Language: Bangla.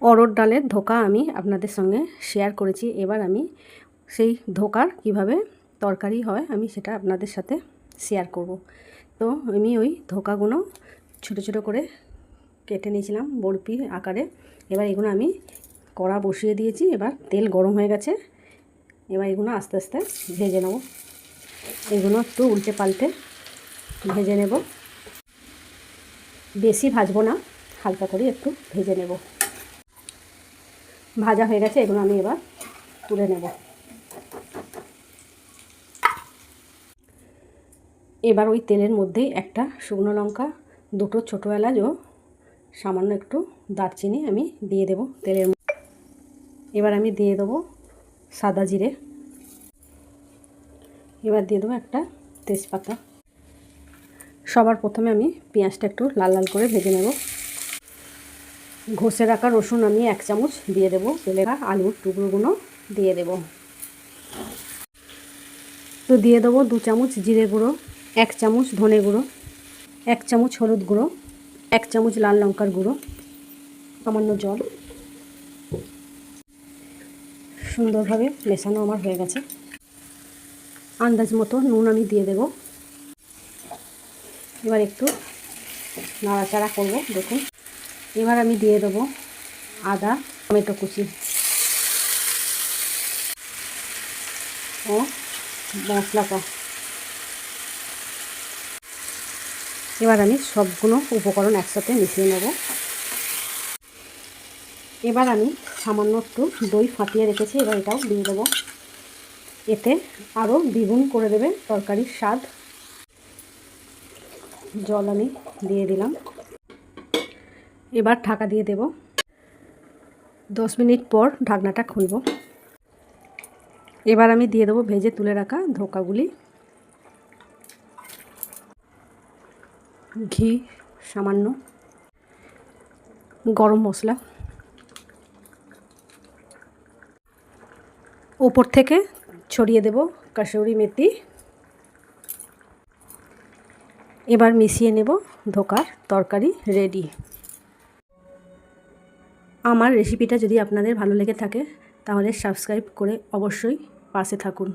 অড়হর ডালের ধোকা আমি আপনাদের সঙ্গে শেয়ার করেছি। এবার আমি সেই ধোকার কিভাবে তরকারি হয় আমি সেটা আপনাদের সাথে শেয়ার করব। তো আমি ওই ধোকাগুলো ছোটো ছোটো করে কেটে নিয়েছিলাম বরফি আকারে। এবার এগুলো আমি কড়া বসিয়ে দিয়েছি। এবার তেল গরম হয়ে গেছে। এবার এগুলো আস্তে আস্তে ভেজে নেব। এগুলো একটু উল্টে পাল্টে ভেজে নেব। বেশি ভাজবো না, হালকা করে একটু ভেজে নেব। ভাজা হয়ে গেছে, এগুলো আমি এবার তুলে নেব। এবার ওই তেলের মধ্যেই একটা শুকনো লঙ্কা, দুটো ছোটো এলাচ ও সামান্য একটু দারচিনি আমি দিয়ে দেব তেলের মধ্যে। এবার আমি দিয়ে দেবো সাদা জিরে। এবার দিয়ে দেবো একটা তেজপাতা। সবার প্রথমে আমি পেঁয়াজটা একটু লাল লাল করে ভেজে নেব। ঘষে রাখা রসুন আমি 1 চামচ দিয়ে দেবো। তেলে আলুর টুকরোগুলো দিয়ে দেব। তো দিয়ে দেবো 2 চামচ জিরে গুঁড়ো, 1 চামচ ধনে গুঁড়ো, 1 চামচ হলুদ গুঁড়ো, 1 চামচ লাল লঙ্কার গুঁড়ো, সামান্য জল। সুন্দরভাবে মেশানো আমার হয়ে গেছে। আন্দাজ মতো নুন আমি দিয়ে দেব। এবার একটু নাড়াচাড়া করব। দেখুন, এবার আমি দিয়ে দেবো আদা, টমেটো কুচি ও মশলাটা। এবার আমি সবগুলো উপকরণ একসাথে মিশিয়ে নেব। এবার আমি সামান্য একটু দই ফাটিয়ে রেখেছি, এবার এটাও দিয়ে দেবো। এতে আরও দ্বিগুণ করে দেবে তরকারির স্বাদ। জল আমি দিয়ে দিলাম। এবার ঢাকা দিয়ে দেব। 10 মিনিট পর ঢাকনাটা খুলব। এবার আমি দিয়ে দেবো ভেজে তুলে রাখা ধোকাগুলি। ঘি সামান্য, গরম মশলা, ওপর থেকে ছড়িয়ে দেব কাসুরি মেথি। এবার মিশিয়ে নেব। ধোকার তরকারি রেডি। আমার রেসিপিটা যদি আপনাদের ভালো লেগে থাকে তাহলে সাবস্ক্রাইব করে অবশ্যই পাশে থাকুন।